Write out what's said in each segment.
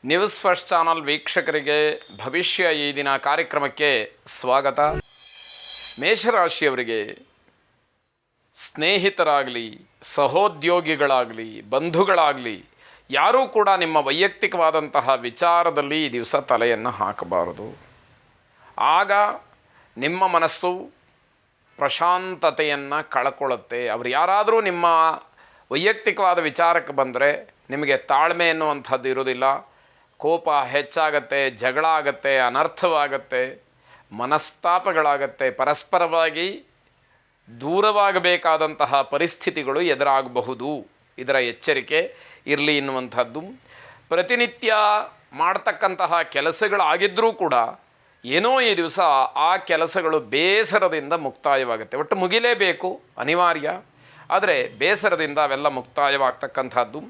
News first channel ವೀಕ್ಷಕರಿಗೆ ಭವಿಷ್ಯ ಈ ದಿನ ಕಾರ್ಯಕ್ರಮಕ್ಕೆ ಸ್ವಾಗತ. ಮೇಷರಾಶಿಯವರಿಗೆ ಸ್ನೇಹಿತರಾಗಲಿ, ಸಹೋದ್ಯೋಗಿಗಳಾಗಲಿ, ಬಂಧುಗಳಾಗಲಿ ಯಾರೂ ಕೂಡ ನಿಮ್ಮ ವೈಯಕ್ತಿಕವಾದಂತಹ ವಿಚಾರದಲ್ಲಿ ಈ ದಿವಸ ತಲೆಯನ್ನು ಹಾಕಬಾರದು. ಆಗ ನಿಮ್ಮ ಮನಸ್ಸು ಪ್ರಶಾಂತತೆಯನ್ನು ಕಳ್ಕೊಳ್ಳುತ್ತೆ. ಅವರು ಯಾರಾದರೂ ನಿಮ್ಮ ವೈಯಕ್ತಿಕವಾದ ವಿಚಾರಕ್ಕೆ ಬಂದರೆ ನಿಮಗೆ ತಾಳ್ಮೆ ಎನ್ನುವಂಥದ್ದು ಇರೋದಿಲ್ಲ. ಕೋಪ ಹೆಚ್ಚಾಗತ್ತೆ, ಜಗಳ ಆಗತ್ತೆ, ಅನರ್ಥವಾಗತ್ತೆ, ಮನಸ್ತಾಪಗಳಾಗತ್ತೆ, ಪರಸ್ಪರವಾಗಿ ದೂರವಾಗಬೇಕಾದಂತಹ ಪರಿಸ್ಥಿತಿಗಳು ಎದುರಾಗಬಹುದು. ಇದರ ಎಚ್ಚರಿಕೆ ಇರಲಿ ಎನ್ನುವಂಥದ್ದು. ಪ್ರತಿನಿತ್ಯ ಮಾಡ್ತಕ್ಕಂತಹ ಕೆಲಸಗಳಾಗಿದ್ದರೂ ಕೂಡ ಏನೋ ಈ ದಿವಸ ಆ ಕೆಲಸಗಳು ಬೇಸರದಿಂದ ಮುಕ್ತಾಯವಾಗುತ್ತೆ. ಒಟ್ಟು ಮುಗಿಲೇಬೇಕು, ಅನಿವಾರ್ಯ. ಆದರೆ ಬೇಸರದಿಂದ ಅವೆಲ್ಲ ಮುಕ್ತಾಯವಾಗ್ತಕ್ಕಂಥದ್ದು.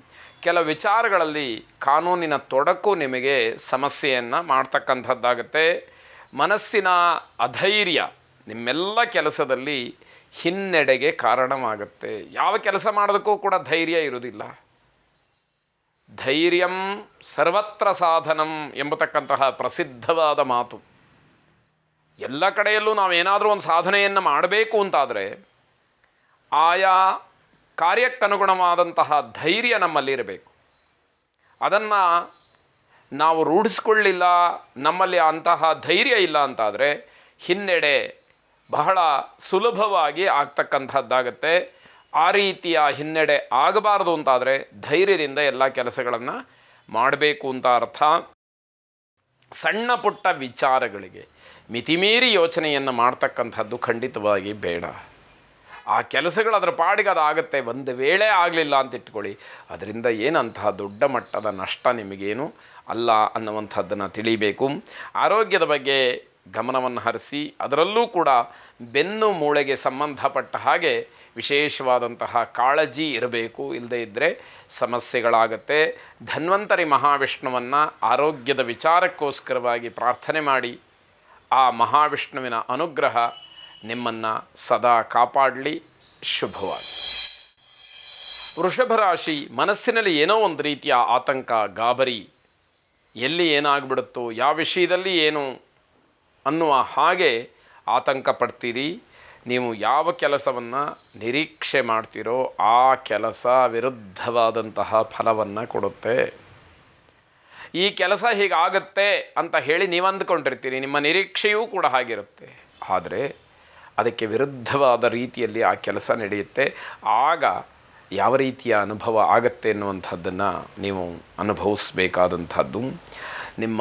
ಕೆಲ ವಿಚಾರಗಳಲ್ಲಿ ಕಾನೂನಿನ ತೊಡಕು ನಿಮಗೆ ಸಮಸ್ಯೆಯನ್ನು ಮಾಡ್ತಕ್ಕಂಥದ್ದಾಗುತ್ತೆ. ಮನಸ್ಸಿನ ಅಧೈರ್ಯ ನಿಮ್ಮೆಲ್ಲ ಕೆಲಸದಲ್ಲಿ ಹಿನ್ನಡೆಗೆ ಕಾರಣವಾಗುತ್ತೆ. ಯಾವ ಕೆಲಸ ಮಾಡೋದಕ್ಕೂ ಕೂಡ ಧೈರ್ಯ ಇರುವುದಿಲ್ಲ. ಧೈರ್ಯಂ ಸರ್ವತ್ರ ಸಾಧನಂ ಎಂಬತಕ್ಕಂತಹ ಪ್ರಸಿದ್ಧವಾದ ಮಾತು. ಎಲ್ಲ ಕಡೆಯಲ್ಲೂ ನಾವೇನಾದರೂ ಒಂದು ಸಾಧನೆಯನ್ನು ಮಾಡಬೇಕು ಅಂತಾದರೆ ಆಯಾ ಕಾರ್ಯಕ್ಕನುಗುಣವಾದಂತಹ ಧೈರ್ಯ ನಮ್ಮಲ್ಲಿರಬೇಕು. ಅದನ್ನು ನಾವು ರೂಢಿಸ್ಕೊಳ್ಳಿಲ್ಲ, ನಮ್ಮಲ್ಲಿ ಅಂತಹ ಧೈರ್ಯ ಇಲ್ಲ ಅಂತಾದರೆ ಹಿನ್ನಡೆ ಬಹಳ ಸುಲಭವಾಗಿ ಆಗ್ತಕ್ಕಂಥದ್ದಾಗತ್ತೆ. ಆ ರೀತಿಯ ಹಿನ್ನಡೆ ಆಗಬಾರ್ದು ಅಂತಾದರೆ ಧೈರ್ಯದಿಂದ ಎಲ್ಲ ಕೆಲಸಗಳನ್ನು ಮಾಡಬೇಕು ಅಂತ ಅರ್ಥ. ಸಣ್ಣ ಪುಟ್ಟ ವಿಚಾರಗಳಿಗೆ ಮಿತಿಮೀರಿ ಯೋಚನೆಯನ್ನು ಮಾಡ್ತಕ್ಕಂಥದ್ದು ಖಂಡಿತವಾಗಿ ಬೇಡ. ಆ ಕೆಲಸಗಳು ಅದರ ಪಾಡಿಗೆ ಅದಾಗುತ್ತೆ. ಒಂದು ವೇಳೆ ಆಗಲಿಲ್ಲ ಅಂತ ಇಟ್ಕೊಳ್ಳಿ, ಅದರಿಂದ ಏನಂತಹ ದೊಡ್ಡ ಮಟ್ಟದ ನಷ್ಟ ನಿಮಗೇನು ಅಲ್ಲ ಅನ್ನುವಂಥದ್ದನ್ನು ತಿಳಿಬೇಕು. ಆರೋಗ್ಯದ ಬಗ್ಗೆ ಗಮನವನ್ನು ಹರಿಸಿ, ಅದರಲ್ಲೂ ಕೂಡ ಬೆನ್ನು ಮೂಳೆಗೆ ಸಂಬಂಧಪಟ್ಟ ಹಾಗೆ ವಿಶೇಷವಾದಂತಹ ಕಾಳಜಿ ಇರಬೇಕು. ಇಲ್ಲದೇ ಇದ್ದರೆ ಸಮಸ್ಯೆಗಳಾಗತ್ತೆ. ಧನ್ವಂತರಿ ಮಹಾವಿಷ್ಣುವನ್ನು ಆರೋಗ್ಯದ ವಿಚಾರಕ್ಕೋಸ್ಕರವಾಗಿ ಪ್ರಾರ್ಥನೆ ಮಾಡಿ. ಆ ಮಹಾವಿಷ್ಣುವಿನ ಅನುಗ್ರಹ ನಿಮ್ಮನ್ನು ಸದಾ ಕಾಪಾಡಲಿ. ಶುಭವಾಗಿ. ವೃಷಭ ರಾಶಿ, ಮನಸ್ಸಿನಲ್ಲಿ ಏನೋ ಒಂದು ರೀತಿಯ ಆತಂಕ, ಗಾಬರಿ, ಎಲ್ಲಿ ಏನಾಗ್ಬಿಡುತ್ತೋ, ಯಾವ ವಿಷಯದಲ್ಲಿ ಏನು ಅನ್ನುವ ಹಾಗೆ ಆತಂಕ ಪಡ್ತೀರಿ. ನೀವು ಯಾವ ಕೆಲಸವನ್ನು ನಿರೀಕ್ಷೆ ಮಾಡ್ತೀರೋ ಆ ಕೆಲಸ ವಿರುದ್ಧವಾದಂತಹ ಫಲವನ್ನು ಕೊಡುತ್ತೆ. ಈ ಕೆಲಸ ಹೀಗಾಗತ್ತೆ ಅಂತ ಹೇಳಿ ನೀವು ಅಂದ್ಕೊಂಡಿರ್ತೀರಿ, ನಿಮ್ಮ ನಿರೀಕ್ಷೆಯೂ ಕೂಡ ಹಾಗಿರುತ್ತೆ. ಆದರೆ ಅದಕ್ಕೆ ವಿರುದ್ಧವಾದ ರೀತಿಯಲ್ಲಿ ಆ ಕೆಲಸ ನಡೆಯುತ್ತೆ. ಆಗ ಯಾವ ರೀತಿಯ ಅನುಭವ ಆಗತ್ತೆ ಎನ್ನುವಂಥದ್ದನ್ನು ನೀವು ಅನುಭವಿಸಬೇಕಾದಂಥದ್ದು. ನಿಮ್ಮ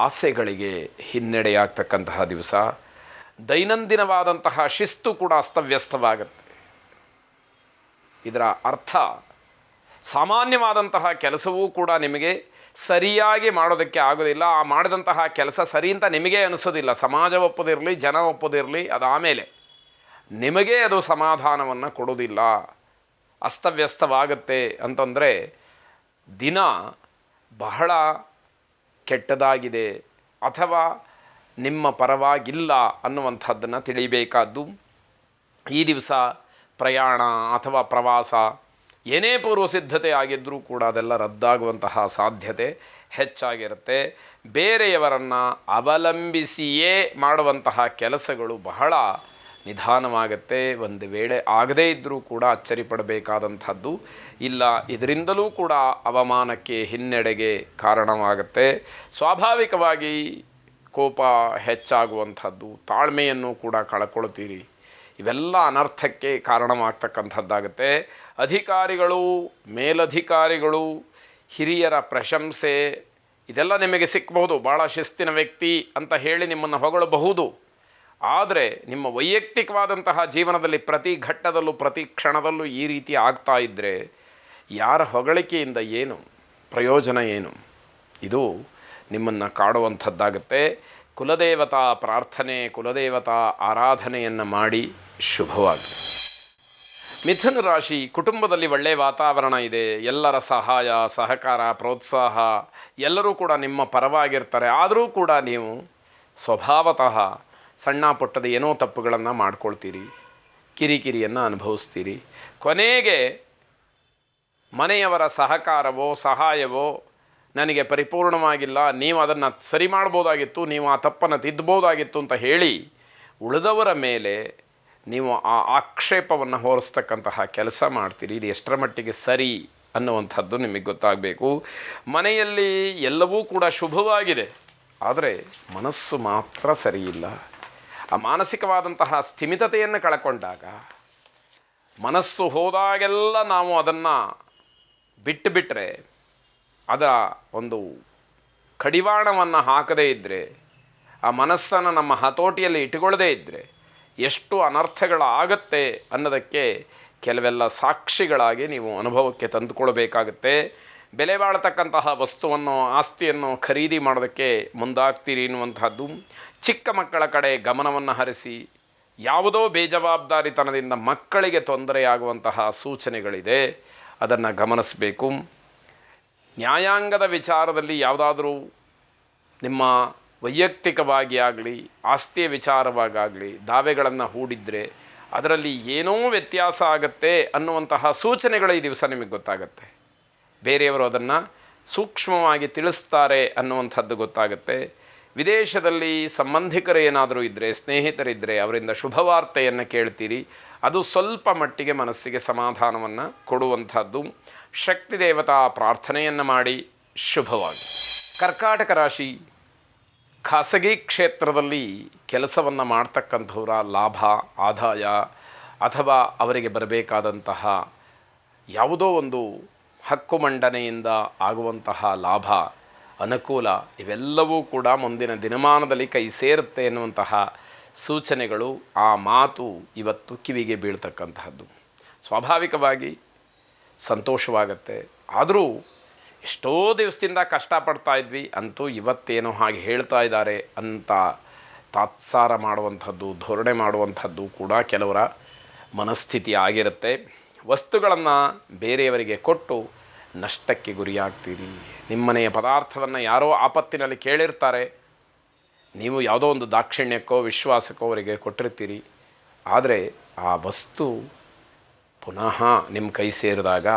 ಆಸೆಗಳಿಗೆ ಹಿನ್ನಡೆಯಾಗ್ತಕ್ಕಂತಹ ದಿವಸ. ದೈನಂದಿನವಾದಂತಹ ಶಿಸ್ತು ಕೂಡ ಅಸ್ತವ್ಯಸ್ತವಾಗುತ್ತೆ. ಇದರ ಅರ್ಥ ಸಾಮಾನ್ಯವಾದಂತಹ ಕೆಲಸವೂ ಕೂಡ ನಿಮಗೆ ಸರಿಯಾಗಿ ಮಾಡೋದಕ್ಕೆ ಆಗೋದಿಲ್ಲ. ಆ ಮಾಡಿದಂತಹ ಕೆಲಸ ಸರಿ ಅಂತ ನಿಮಗೆ ಅನಿಸೋದಿಲ್ಲ. ಸಮಾಜ ಒಪ್ಪೋದಿರಲಿ, ಜನ ಒಪ್ಪೋದಿರಲಿ, ಅದಾಮೇಲೆ ನಿಮಗೆ ಅದು ಸಮಾಧಾನವನ್ನು ಕೊಡೋದಿಲ್ಲ. ಅಸ್ತವ್ಯಸ್ತವಾಗುತ್ತೆ ಅಂತಂದರೆ ದಿನ ಬಹಳ ಕೆಟ್ಟದಾಗಿದೆ ಅಥವಾ ನಿಮ್ಮ ಪರವಾಗಿಲ್ಲ ಅನ್ನುವಂಥದ್ದನ್ನು ತಿಳಿಬೇಕಾದ್ದು. ಈ ದಿವಸ ಪ್ರಯಾಣ ಅಥವಾ ಪ್ರವಾಸ ಏನೇ ಪೂರ್ವ ಸಿದ್ಧತೆ ಆಗಿದ್ದರೂ ಕೂಡ ಅದೆಲ್ಲ ರದ್ದಾಗುವಂತಹ ಸಾಧ್ಯತೆ ಹೆಚ್ಚಾಗಿರುತ್ತೆ. ಬೇರೆಯವರನ್ನು ಅವಲಂಬಿಸಿಯೇ ಮಾಡುವಂತಹ ಕೆಲಸಗಳು ಬಹಳ ನಿಧಾನವಾಗುತ್ತೆ. ಒಂದು ವೇಳೆ ಆಗದೇ ಇದ್ದರೂ ಕೂಡ ಅಚ್ಚರಿ ಪಡಬೇಕಾದಂಥದ್ದು ಇಲ್ಲ. ಇದರಿಂದಲೂ ಕೂಡ ಅವಮಾನಕ್ಕೆ, ಹಿನ್ನಡೆಗೆ ಕಾರಣವಾಗುತ್ತೆ. ಸ್ವಾಭಾವಿಕವಾಗಿ ಕೋಪ ಹೆಚ್ಚಾಗುವಂಥದ್ದು, ತಾಳ್ಮೆಯನ್ನು ಕೂಡ ಕಳ್ಕೊಳ್ತೀರಿ. ಇವೆಲ್ಲ ಅನರ್ಥಕ್ಕೆ ಕಾರಣವಾಗ್ತಕ್ಕಂಥದ್ದಾಗುತ್ತೆ. ಅಧಿಕಾರಿಗಳು, ಮೇಲಧಿಕಾರಿಗಳು, ಹಿರಿಯರ ಪ್ರಶಂಸೆ ಇದೆಲ್ಲ ನಿಮಗೆ ಸಿಕ್ಕಬಹುದು. ಭಾಳ ಶಿಸ್ತಿನ ವ್ಯಕ್ತಿ ಅಂತ ಹೇಳಿ ನಿಮ್ಮನ್ನು ಹೊಗಳಬಹುದು. ಆದರೆ ನಿಮ್ಮ ವೈಯಕ್ತಿಕವಾದಂತಹ ಜೀವನದಲ್ಲಿ ಪ್ರತಿ ಘಟ್ಟದಲ್ಲೂ, ಪ್ರತಿ ಕ್ಷಣದಲ್ಲೂ ಈ ರೀತಿ ಆಗ್ತಾ ಇದ್ದರೆ ಯಾರ ಹೊಗಳಿಕೆಯಿಂದ ಏನು ಪ್ರಯೋಜನ ಏನು? ಇದು ನಿಮ್ಮನ್ನು ಕಾಡುವಂಥದ್ದಾಗುತ್ತೆ. ಕುಲದೇವತಾ ಪ್ರಾರ್ಥನೆ, ಕುಲದೇವತಾ ಆರಾಧನೆಯನ್ನು ಮಾಡಿ. ಶುಭವಾಗಿ. ಮಿಥುನ ರಾಶಿ, ಕುಟುಂಬದಲ್ಲಿ ಒಳ್ಳೆಯ ವಾತಾವರಣ ಇದೆ. ಎಲ್ಲರ ಸಹಾಯ, ಸಹಕಾರ, ಪ್ರೋತ್ಸಾಹ ಎಲ್ಲರೂ ಕೂಡ ನಿಮ್ಮ ಪರವಾಗಿರ್ತಾರೆ. ಆದರೂ ಕೂಡ ನೀವು ಸ್ವಭಾವತಃ ಸಣ್ಣ ಪುಟ್ಟದ ಏನೋ ತಪ್ಪುಗಳನ್ನು ಮಾಡ್ಕೊಳ್ತೀರಿ, ಕಿರಿಕಿರಿಯನ್ನು ನನಗೆ ಪರಿಪೂರ್ಣವಾಗಿಲ್ಲ, ನೀವು ಅದನ್ನು ಸರಿ ಮಾಡ್ಬೋದಾಗಿತ್ತು, ನೀವು ಆ ತಪ್ಪನ್ನು ತಿದ್ದಬೋದಾಗಿತ್ತು ಅಂತ ಹೇಳಿ ಉಳಿದವರ ಮೇಲೆ ನೀವು ಆ ಆಕ್ಷೇಪವನ್ನು ಹೊರಿಸ್ತಕ್ಕಂತಹ ಕೆಲಸ ಮಾಡ್ತೀರಿ. ಇದು ಎಷ್ಟರ ಮಟ್ಟಿಗೆ ಸರಿ ಅನ್ನುವಂಥದ್ದು ನಿಮಗೆ ಗೊತ್ತಾಗಬೇಕು. ಮನೆಯಲ್ಲಿ ಎಲ್ಲವೂ ಕೂಡ ಶುಭವಾಗಿದೆ, ಆದರೆ ಮನಸ್ಸು ಮಾತ್ರ ಸರಿಯಿಲ್ಲ. ಆ ಮಾನಸಿಕವಾದಂತಹ ಸ್ಥಿಮಿತತೆಯನ್ನು ಕಳ್ಕೊಂಡಾಗ, ಮನಸ್ಸು ಹೋದಾಗೆಲ್ಲ ನಾವು ಅದನ್ನು ಬಿಟ್ಟರೆ, ಅದರ ಒಂದು ಕಡಿವಾಣವನ್ನು ಹಾಕದೇ ಇದ್ದರೆ, ಆ ಮನಸ್ಸನ್ನು ನಮ್ಮ ಹತೋಟಿಯಲ್ಲಿ ಇಟ್ಟುಕೊಳ್ಳದೇ ಇದ್ದರೆ ಎಷ್ಟು ಅನರ್ಥಗಳಾಗತ್ತೆ ಅನ್ನೋದಕ್ಕೆ ಕೆಲವೆಲ್ಲ ಸಾಕ್ಷಿಗಳಾಗಿ ನೀವು ಅನುಭವಕ್ಕೆ ತಂದುಕೊಳ್ಬೇಕಾಗತ್ತೆ. ಬೆಲೆ ಬಾಳತಕ್ಕಂತಹ ವಸ್ತುವನ್ನು, ಆಸ್ತಿಯನ್ನು ಖರೀದಿ ಮಾಡೋದಕ್ಕೆ ಮುಂದಾಗ್ತೀರಿ ಎನ್ನುವಂಥದ್ದು. ಚಿಕ್ಕ ಮಕ್ಕಳ ಕಡೆ ಗಮನವನ್ನು ಹರಿಸಿ, ಯಾವುದೋ ಬೇಜವಾಬ್ದಾರಿತನದಿಂದ ಮಕ್ಕಳಿಗೆ ತೊಂದರೆಯಾಗುವಂತಹ ಸೂಚನೆಗಳಿದೆ, ಅದನ್ನು ಗಮನಿಸಬೇಕು. ನ್ಯಾಯಾಂಗದ ವಿಚಾರದಲ್ಲಿ ಯಾವುದಾದ್ರೂ ನಿಮ್ಮ ವೈಯಕ್ತಿಕವಾಗಿ ಆಗಲಿ, ಆಸ್ತಿಯ ವಿಚಾರವಾಗಲಿ ದಾವೆಗಳನ್ನು ಹೂಡಿದರೆ ಅದರಲ್ಲಿ ಏನೋ ವ್ಯತ್ಯಾಸ ಆಗತ್ತೆ ಅನ್ನುವಂತಹ ಸೂಚನೆಗಳು ಈ ದಿವಸ ನಿಮಗೆ ಗೊತ್ತಾಗತ್ತೆ. ಬೇರೆಯವರು ಅದನ್ನು ಸೂಕ್ಷ್ಮವಾಗಿ ತಿಳಿಸ್ತಾರೆ ಅನ್ನುವಂಥದ್ದು ಗೊತ್ತಾಗುತ್ತೆ. ವಿದೇಶದಲ್ಲಿ ಸಂಬಂಧಿಕರು ಏನಾದರೂ ಇದ್ದರೆ, ಸ್ನೇಹಿತರಿದ್ದರೆ ಅವರಿಂದ ಶುಭವಾರ್ತೆಯನ್ನು ಕೇಳ್ತೀರಿ. ಅದು ಸ್ವಲ್ಪ ಮಟ್ಟಿಗೆ ಮನಸ್ಸಿಗೆ ಸಮಾಧಾನವನ್ನು ಕೊಡುವಂಥದ್ದು. ಶಕ್ತಿ ದೇವತಾ ಪ್ರಾರ್ಥನೆಯನ್ನು ಮಾಡಿ ಶುಭವಾಗಿ. ಕರ್ಕಾಟಕ ರಾಶಿ, ಖಾಸಗಿ ಕ್ಷೇತ್ರದಲ್ಲಿ ಕೆಲಸವನ್ನು ಮಾಡ್ತಕ್ಕಂಥವರ ಲಾಭ, ಆದಾಯ ಅಥವಾ ಅವರಿಗೆ ಬರಬೇಕಾದಂತಹ ಯಾವುದೋ ಒಂದು ಹಕ್ಕು ಮಂಡನೆಯಿಂದ ಆಗುವಂತಹ ಲಾಭ, ಅನುಕೂಲ ಇವೆಲ್ಲವೂ ಕೂಡ ಮುಂದಿನ ದಿನಮಾನದಲ್ಲಿ ಕೈ ಸೇರುತ್ತೆ ಎನ್ನುವಂತಹ ಸೂಚನೆಗಳು, ಆ ಮಾತು ಇವತ್ತು ಕಿವಿಗೆ ಬೀಳ್ತಕ್ಕಂತಹದ್ದು. ಸ್ವಾಭಾವಿಕವಾಗಿ ಸಂತೋಷವಾಗತ್ತೆ. ಆದರೂ ಎಷ್ಟೋ ದಿವಸದಿಂದ ಕಷ್ಟಪಡ್ತಾ ಇದ್ವಿ, ಅಂತೂ ಇವತ್ತೇನೋ ಹಾಗೆ ಹೇಳ್ತಾ ಇದ್ದಾರೆ ಅಂತ ತಾತ್ಸಾರ ಮಾಡುವಂಥದ್ದು, ಧೋರಣೆ ಮಾಡುವಂಥದ್ದು ಕೂಡ ಕೆಲವರ ಮನಸ್ಥಿತಿ ಆಗಿರುತ್ತೆ. ವಸ್ತುಗಳನ್ನು ಬೇರೆಯವರಿಗೆ ಕೊಟ್ಟು ನಷ್ಟಕ್ಕೆ ಗುರಿಯಾಗ್ತೀರಿ. ನಿಮ್ಮನೆಯ ಪದಾರ್ಥವನ್ನು ಯಾರೋ ಆಪತ್ತಿನಲ್ಲಿ ಕೇಳಿರ್ತಾರೆ, ನೀವು ಯಾವುದೋ ಒಂದು ದಾಕ್ಷಿಣ್ಯಕ್ಕೋ ವಿಶ್ವಾಸಕ್ಕೋ ಅವರಿಗೆ ಕೊಟ್ಟಿರ್ತೀರಿ. ಆದರೆ ಆ ವಸ್ತು ಪುನಃ ನಿಮ್ಮ ಕೈ ಸೇರಿದಾಗ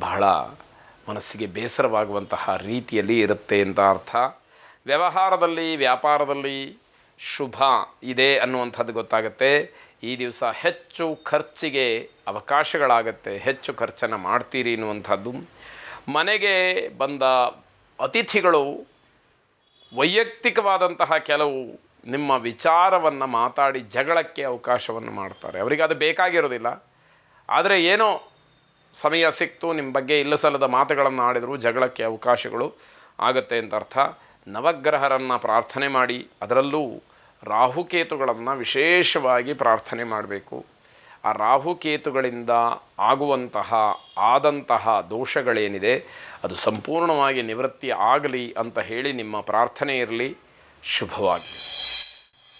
ಬಹಳ ಮನಸ್ಸಿಗೆ ಬೇಸರವಾಗುವಂತಹ ರೀತಿಯಲ್ಲಿ ಇರುತ್ತೆ ಅಂತ ಅರ್ಥ. ವ್ಯವಹಾರದಲ್ಲಿ, ವ್ಯಾಪಾರದಲ್ಲಿ ಶುಭ ಇದೆ ಅನ್ನುವಂಥದ್ದು ಗೊತ್ತಾಗುತ್ತೆ. ಈ ದಿವಸ ಹೆಚ್ಚು ಖರ್ಚಿಗೆ ಅವಕಾಶಗಳಾಗತ್ತೆ, ಹೆಚ್ಚು ಖರ್ಚನ್ನು ಮಾಡ್ತೀರಿ ಎನ್ನುವಂಥದ್ದು. ಮನೆಗೆ ಬಂದ ಅತಿಥಿಗಳು ವೈಯಕ್ತಿಕವಾದಂತಹ ಕೆಲವು ನಿಮ್ಮ ವಿಚಾರವನ್ನು ಮಾತಾಡಿ ಜಗಳಕ್ಕೆ ಅವಕಾಶವನ್ನು ಮಾಡ್ತಾರೆ. ಅವರಿಗೆ ಅದು ಬೇಕಾಗಿರೋದಿಲ್ಲ, ಆದರೆ ಏನೋ ಸಮಯ ಸಿಕ್ತು, ನಿಮ್ಮ ಬಗ್ಗೆ ಇಲ್ಲಸಲ್ಲದ ಮಾತುಗಳನ್ನು ಆಡಿದರೂ ಜಗಳಕ್ಕೆ ಅವಕಾಶಗಳು ಆಗುತ್ತೆ ಅಂತ ಅರ್ಥ. ನವಗ್ರಹರನ್ನು ಪ್ರಾರ್ಥನೆ ಮಾಡಿ, ಅದರಲ್ಲೂ ರಾಹುಕೇತುಗಳನ್ನು ವಿಶೇಷವಾಗಿ ಪ್ರಾರ್ಥನೆ ಮಾಡಬೇಕು. ಆ ರಾಹುಕೇತುಗಳಿಂದ ಆದಂತಹ ದೋಷಗಳೇನಿದೆ ಅದು ಸಂಪೂರ್ಣವಾಗಿ ನಿವೃತ್ತಿ ಆಗಲಿ ಅಂತ ಹೇಳಿ ನಿಮ್ಮ ಪ್ರಾರ್ಥನೆ ಇರಲಿ. ಶುಭವಾಗಿ.